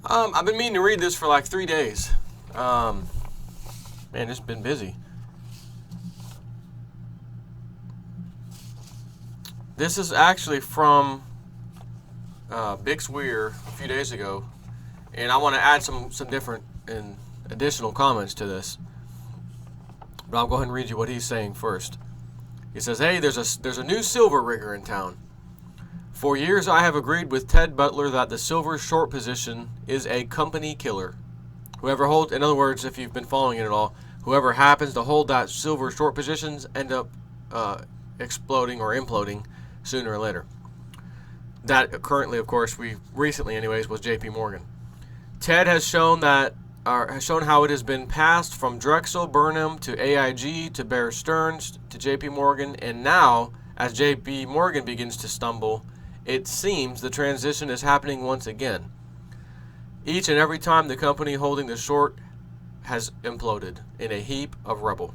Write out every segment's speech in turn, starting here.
I've been meaning to read this for like 3 days. Man, it's been busy. This is actually from Bix Weir a few days ago, and I want to add some different and additional comments to this. But I'll go ahead and read you what he's saying first. He says, "Hey, there's a new silver rigger in town. For years, I have agreed with Ted Butler that the silver short position is a company killer. Whoever holds, in other words, if you've been following it at all, whoever happens to hold that silver short positions end up exploding or imploding sooner or later. That currently, of course, recently, anyways, was J.P. Morgan. Ted has shown how it has been passed from Drexel Burnham to AIG to Bear Stearns to J.P. Morgan, and now, as J.P. Morgan begins to stumble, it seems the transition is happening once again. Each and every time the company holding the short has imploded in a heap of rubble.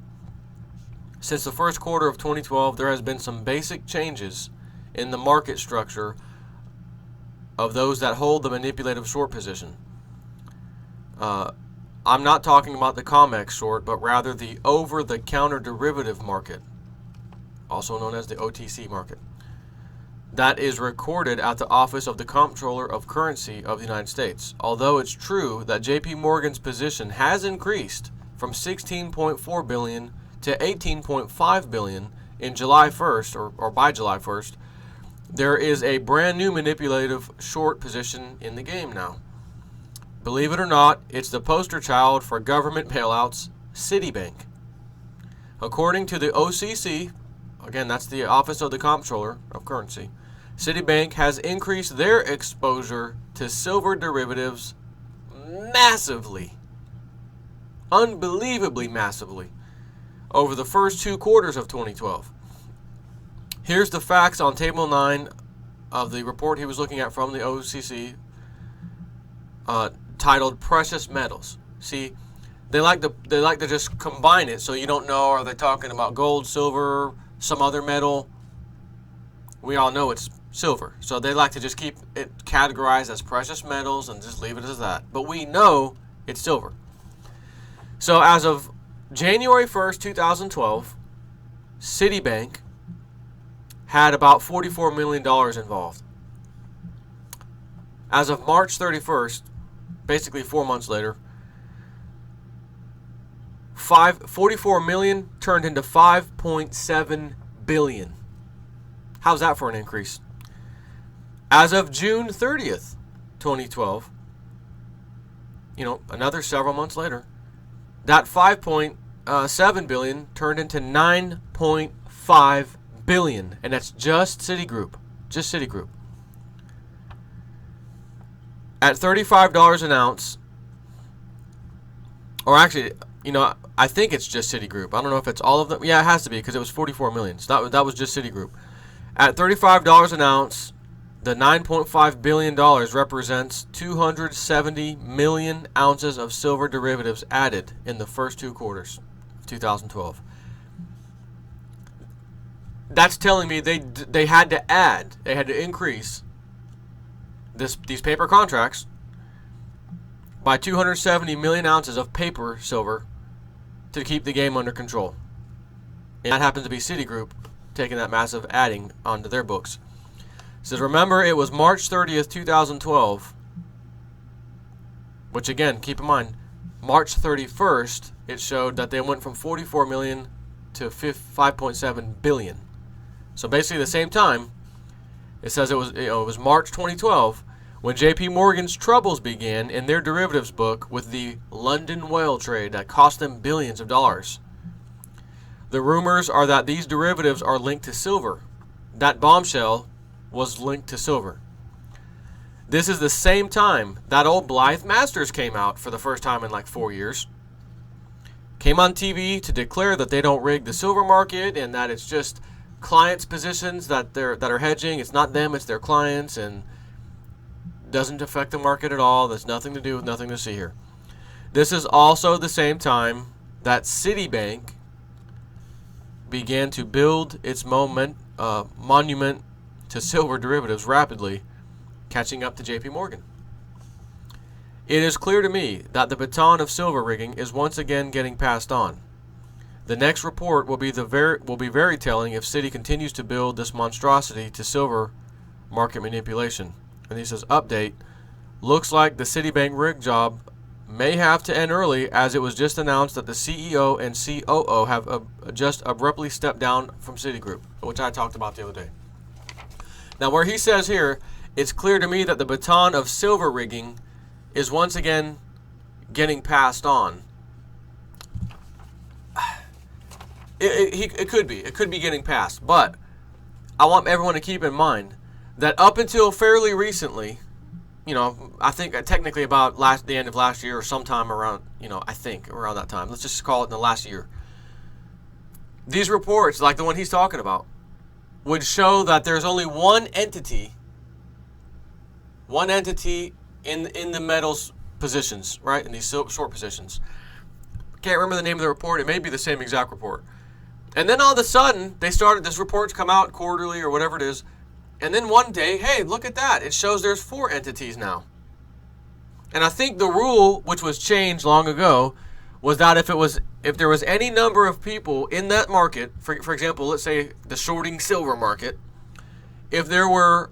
Since the first quarter of 2012, there has been some basic changes in the market structure of those that hold the manipulative short position. I'm not talking about the COMEX short, but rather the over-the-counter derivative market, also known as the OTC market. That is recorded at the Office of the Comptroller of Currency of the United States. Although it's true that J.P. Morgan's position has increased from $16.4 billion to $18.5 billion in July 1st, or by July 1st, there is a brand new manipulative short position in the game now. Believe it or not, it's the poster child for government bailouts, CitiBank. According to the OCC, again, that's the Office of the Comptroller of Currency, CitiBank has increased their exposure to silver derivatives massively, unbelievably massively, over the first 2 quarters of 2012. Here's the facts on Table 9 of the report he was looking at from the OCC, titled Precious Metals. See, they like to just combine it so you don't know, are they talking about gold, silver, some other metal? We all know it's silver. So they like to just keep it categorized as precious metals and just leave it as that. But we know it's silver. So as of January 1st, 2012, CitiBank had about $44 million involved. As of March 31st, basically 4 months later, 44 million turned into 5.7 billion. How's that for an increase? As of June 30th, 2012, another several months later, that 5.7 billion turned into 9.5 billion, and that's just Citigroup. Just Citigroup. At $35 an ounce, or actually, I think it's just Citigroup. I don't know if it's all of them. Yeah, it has to be because it was 44 million. So that was just Citigroup. At $35 an ounce, the $9.5 billion represents 270 million ounces of silver derivatives added in the first 2 quarters of 2012. That's telling me they had to increase these paper contracts by 270 million ounces of paper silver to keep the game under control. And that happens to be Citigroup taking that massive adding onto their books. It says, remember, it was March 30th, 2012, which again, keep in mind, March 31st, it showed that they went from 44 million to 5.7 billion. So basically the same time, it says it was March 2012 when J.P. Morgan's troubles began in their derivatives book with the London whale trade that cost them billions of dollars. The rumors are that these derivatives are linked to silver. That bombshell was linked to silver. This is the same time that old Blythe Masters came out for the first time in like 4 years. Came on TV to declare that they don't rig the silver market and that it's just clients' positions that are hedging. It's not them, it's their clients, and doesn't affect the market at all. There's nothing to do with, nothing to see here. This is also the same time that CitiBank began to build its monument to silver derivatives rapidly, catching up to J.P. Morgan. It is clear to me that the baton of silver rigging is once again getting passed on. The next report will be very telling if Citi continues to build this monstrosity to silver market manipulation. And he says, update, looks like the CitiBank rig job may have to end early, as it was just announced that the CEO and COO have just abruptly stepped down from Citigroup, which I talked about the other day. Now, where he says here, it's clear to me that the baton of silver rigging is once again getting passed on. It could be. It could be getting passed. But I want everyone to keep in mind that up until fairly recently, I think technically about the end of last year or sometime around, I think around that time. Let's just call it in the last year. These reports, like the one he's talking about, would show that there's only one entity in the metals positions, right? In these short positions. Can't remember the name of the report. It may be the same exact report. And then all of a sudden, this report's come out quarterly or whatever it is. And then one day, hey, look at that. It shows there's 4 entities now. And I think the rule, which was changed long ago, was that if there was any number of people in that market, for example, let's say the shorting silver market, if there were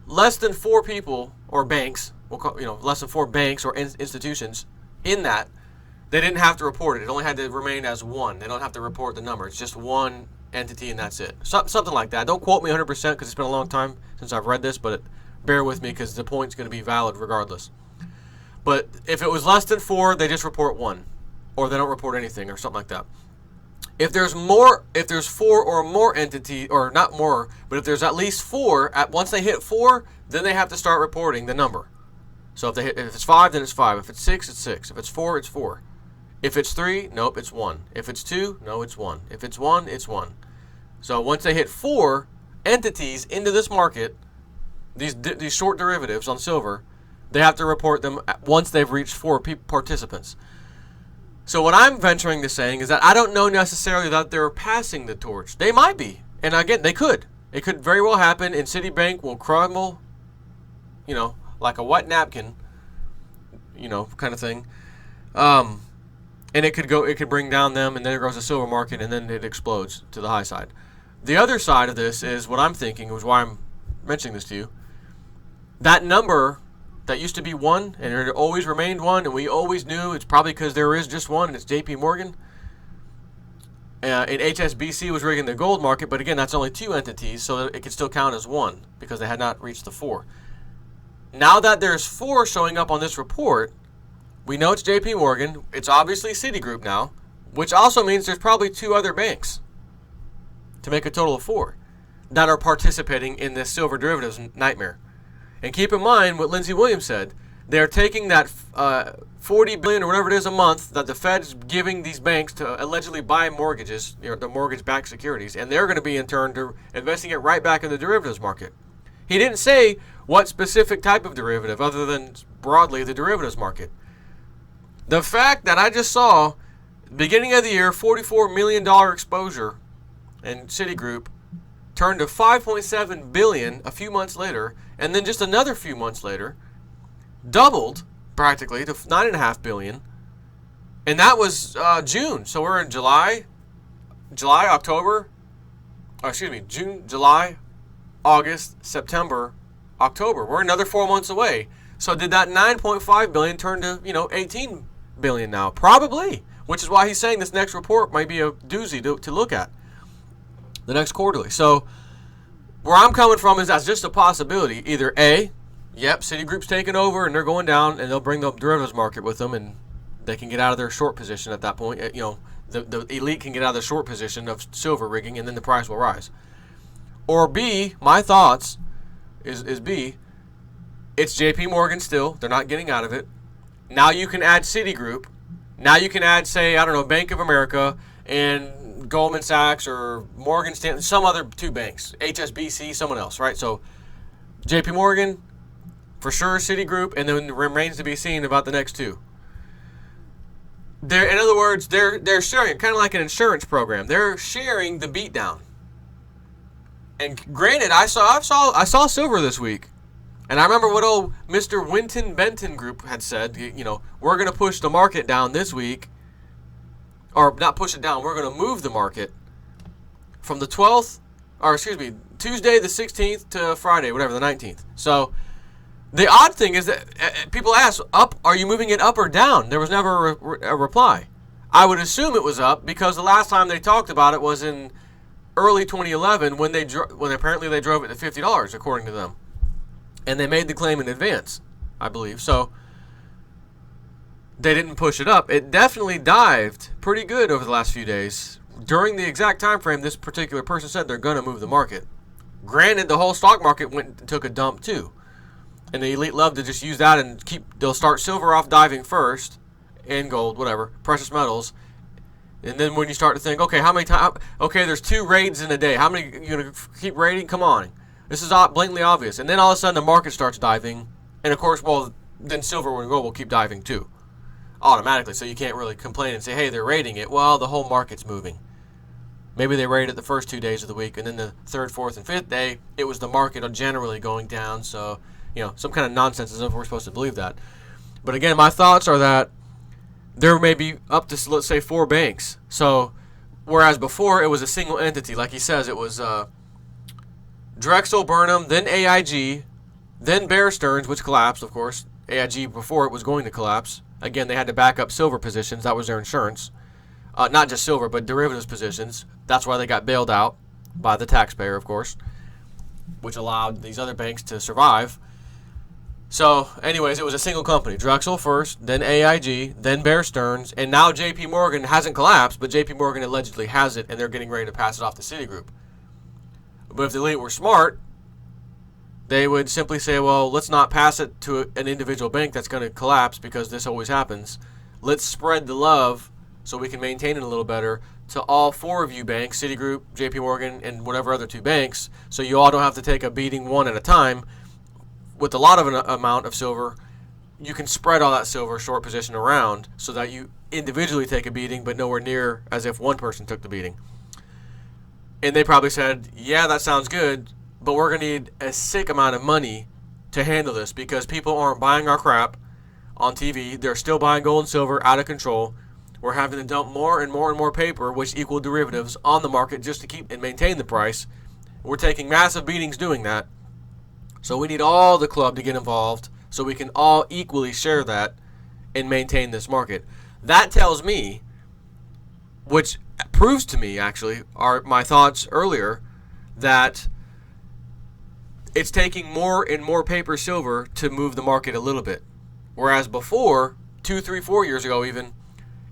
less than 4 people or banks, less than 4 banks or institutions in that, they didn't have to report it. It only had to remain as one. They don't have to report the number. It's just one entity and that's it. Something like that. Don't quote me 100% because it's been a long time since I've read this, but bear with me because the point's going to be valid regardless. But if it was less than 4, they just report 1, or they don't report anything or something like that. If there's 4 or more entities, or not more, but if there's at least 4, once they hit 4, then they have to start reporting the number. So if it's 5, then it's 5. If it's 6, it's 6. If it's 4, it's 4. If it's 3, nope, it's 1. If it's 2, no, it's 1. If it's 1, it's 1. So once they hit 4 entities into this market, these short derivatives on silver, they have to report them once they've reached 4 participants. So what I'm venturing to saying is that I don't know necessarily that they're passing the torch. They might be. And again, they could. It could very well happen, and Citibank will crumble, like a wet napkin, kind of thing. And it could bring down them, and then there goes the silver market, and then it explodes to the high side. The other side of this is what I'm thinking, was why I'm mentioning this to you. That number that used to be 1, and it always remained 1, and we always knew it's probably because there is just 1, and it's JP Morgan. And HSBC was rigging the gold market, but again, that's only 2 entities, so it could still count as 1 because they had not reached the 4. Now that there's 4 showing up on this report, we know it's JP Morgan. It's obviously Citigroup now, which also means there's probably 2 other banks to make a total of 4 that are participating in this silver derivatives nightmare. And keep in mind what Lindsey Williams said. They're taking that $40 billion or whatever it is a month that the Fed's giving these banks to allegedly buy mortgages, the mortgage-backed securities, and they're going to be in turn investing it right back in the derivatives market. He didn't say what specific type of derivative other than broadly the derivatives market. The fact that I just saw, beginning of the year, $44 million exposure in Citigroup turned to $5.7 billion a few months later, and then just another few months later, doubled practically to $9.5 billion, and that was June. So we're in June, July, August, September, October. We're another 4 months away. So did that $9.5 billion turn to $18 billion now? Probably, which is why he's saying this next report might be a doozy to look at, the next quarterly. So where I'm coming from is that's just a possibility. Either A, yep, Citigroup's taking over and they're going down, and they'll bring the derivatives market with them, and they can get out of their short position at that point. The elite can get out of the short position of silver rigging, and then the price will rise. Or B, my thoughts is B, it's JP Morgan still. They're not getting out of it. Now you can add Citigroup. Now you can add, say, Bank of America and Goldman Sachs or Morgan Stanley, some other 2 banks, HSBC, someone else, right? So JP Morgan, for sure, Citigroup, and then it remains to be seen about the next 2. In other words, they're sharing, kind of like an insurance program. They're sharing the beatdown. And granted, I saw silver this week. And I remember what old Mr. Winton Benton Group had said, we're going to push the market down this week. Or not push it down, we're going to move the market from the 12th, Tuesday the 16th to Friday, whatever, the 19th. So the odd thing is that people ask, are you moving it up or down? There was never a reply. I would assume it was up because the last time they talked about it was in early 2011 when apparently they drove it to $50, according to them. And they made the claim in advance, I believe. So they didn't push it up. It definitely dived pretty good over the last few days. During the exact time frame this particular person said they're going to move the market. Granted, the whole stock market went and took a dump too. And the elite love to just use that and they'll start silver off diving first, and gold, whatever, precious metals. And then when you start to think, okay, how many times? Okay, there's 2 raids in a day. How many you gonna keep raiding? Come on. This is blatantly obvious. And then all of a sudden the market starts diving. And of course, then silver and gold will keep diving too. Automatically. So you can't really complain and say, hey, they're raiding it. Well, the whole market's moving. Maybe they raided the first 2 days of the week. And then the 3rd, 4th, and 5th day, it was the market generally going down. So, some kind of nonsense as if we're supposed to believe that. But again, my thoughts are that there may be up to, let's say, 4 banks. So, whereas before it was a single entity. Like he says, it was Drexel, Burnham, then AIG, then Bear Stearns, which collapsed, of course. AIG before it was going to collapse. Again, they had to back up silver positions. That was their insurance. Not just silver, but derivatives positions. That's why they got bailed out by the taxpayer, of course, which allowed these other banks to survive. So, anyways, it was a single company. Drexel first, then AIG, then Bear Stearns, and now JP Morgan hasn't collapsed, but JP Morgan allegedly has it, and they're getting ready to pass it off to Citigroup. But if the elite were smart, they would simply say, well, let's not pass it to an individual bank that's going to collapse because this always happens. Let's spread the love so we can maintain it a little better to all 4 of you banks, Citigroup, JP Morgan, and whatever other 2 banks, so you all don't have to take a beating one at a time. With a lot of an amount of silver, you can spread all that silver short position around so that you individually take a beating, but nowhere near as if one person took the beating. And they probably said, yeah, that sounds good, but we're going to need a sick amount of money to handle this because people aren't buying our crap on TV. They're still buying gold and silver out of control. We're having to dump more and more and more paper, which equal derivatives, on the market just to keep and maintain the price. We're taking massive beatings doing that. So we need all the club to get involved so we can all equally share that and maintain this market. That tells me, which proves to me actually, are my thoughts earlier, that it's taking more and more paper silver to move the market a little bit. Whereas before, 2, 3, 4 years ago even,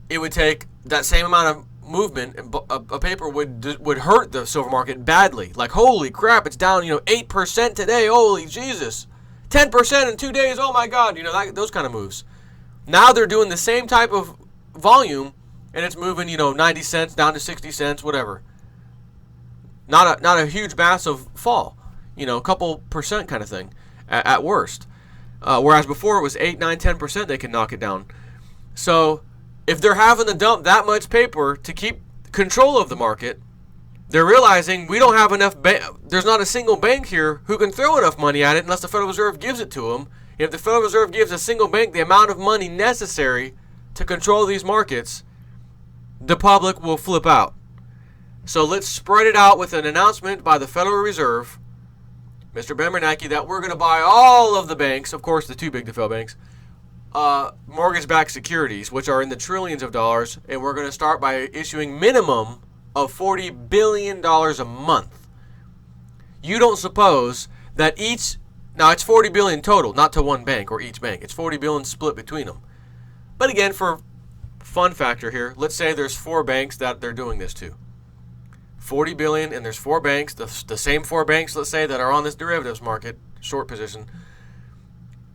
it would take that same amount of movement, a paper would hurt the silver market badly. Like, holy crap, it's down 8% today. Holy Jesus, 10% in 2 days. Oh my God, those kind of moves. Now they're doing the same type of volume, and it's moving 90 cents down to 60 cents, whatever. Not a huge massive fall, a couple percent kind of thing at worst. Whereas before it was 8, 9, 10% they could knock it down. So if they're having to dump that much paper to keep control of the market, they're realizing we don't have enough. There's not a single bank here who can throw enough money at it unless the Federal Reserve gives it to them. If the Federal Reserve gives a single bank the amount of money necessary to control these markets, the public will flip out. So let's spread it out with an announcement by the Federal Reserve, Mr. Ben Bernanke, that we're going to buy all of the banks, of course the too big to fail banks, mortgage-backed securities, which are in the trillions of dollars, and we're going to start by issuing minimum of $40 billion a month. You don't suppose that now it's $40 billion total, not to one bank or each bank. It's $40 billion split between them. But again, for fun factor here, let's say there's 4 banks that they're doing this to. $40 billion, and there's 4 banks, the same 4 banks, let's say, that are on this derivatives market, short position.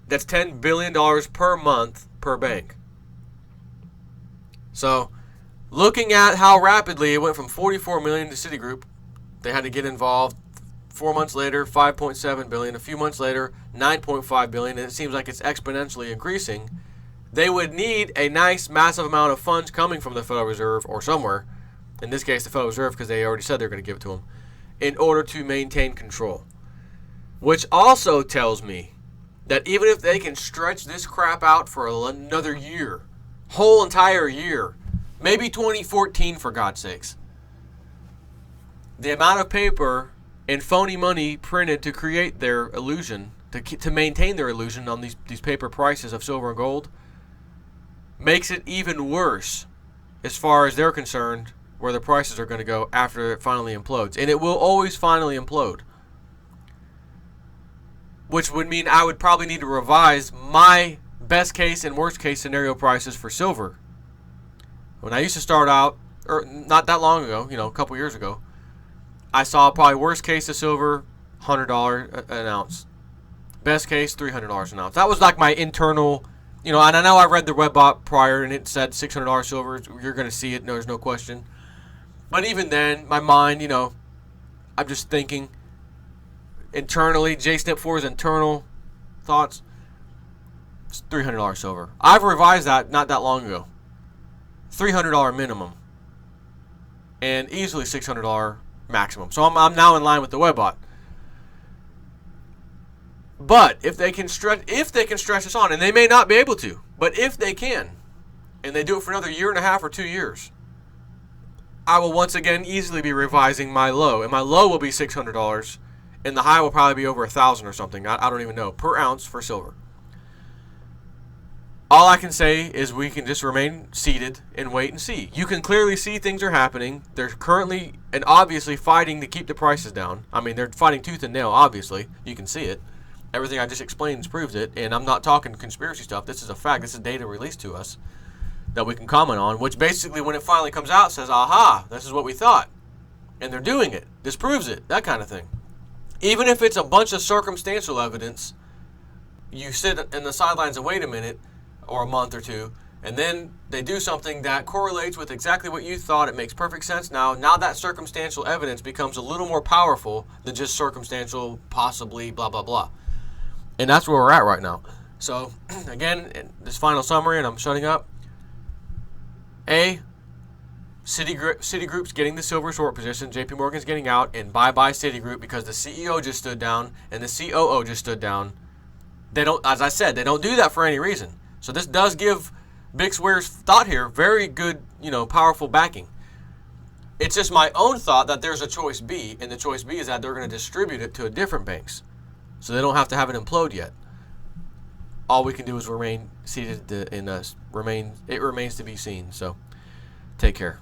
That's $10 billion per month per bank. So, looking at how rapidly it went from $44 million to Citigroup, they had to get involved. 4 months later, $5.7 billion. A few months later, $9.5 billion. And it seems like it's exponentially increasing. They would need a nice, massive amount of funds coming from the Federal Reserve or somewhere. In this case, the Federal Reserve, because they already said they're going to give it to them, in order to maintain control. Which also tells me that even if they can stretch this crap out for another year, whole entire year, maybe 2014 for God's sakes, the amount of paper and phony money printed to create their illusion, to maintain their illusion on these paper prices of silver and gold, makes it even worse as far as they're concerned, where the prices are going to go after it finally implodes. And it will always finally implode. Which would mean I would probably need to revise my best case and worst case scenario prices for silver. When I used to start out, or not that long ago, a couple years ago, I saw probably worst case of silver, $100 an ounce. Best case, $300 an ounce. That was like my internal, and I know I read the Webbot prior and it said $600 silver. You're going to see it, there's no question. But even then, my mind, I'm just thinking internally, JSNP4's internal thoughts, it's $300 silver. I've revised that not that long ago. $300 minimum. And easily $600 maximum. So I'm now in line with the Webbot. But if they can stretch this on, and they may not be able to, but if they can, and they do it for another year and a half or 2 years, I will once again easily be revising my low, and my low will be $600, and the high will probably be over 1,000 or something. I don't even know, per ounce for silver. All I can say is we can just remain seated and wait and see. You can clearly see things are happening. They're currently and obviously fighting to keep the prices down. I mean, they're fighting tooth and nail, obviously. You can see it. Everything I just explained proves it, and I'm not talking conspiracy stuff. This is a fact. This is data released to us that we can comment on, which basically, when it finally comes out, says, aha, this is what we thought. And they're doing it. This proves it. That kind of thing. Even if it's a bunch of circumstantial evidence, you sit in the sidelines and wait a minute or a month or two, and then they do something that correlates with exactly what you thought. It makes perfect sense now. Now that circumstantial evidence becomes a little more powerful than just circumstantial, possibly, blah, blah, blah. And that's where we're at right now. So, again, this final summary, and I'm shutting up. A, Citigroup's getting the silver short position. JP Morgan's getting out, and bye-bye Citigroup, because the CEO just stood down and the COO just stood down. They don't, as I said, they don't do that for any reason. So this does give Bixware's thought here very good, powerful backing. It's just my own thought that there's a choice B, and the choice B is that they're going to distribute it to a different banks, so they don't have to have it implode yet. All we can do is remain seated in us. It remains to be seen. So, take care.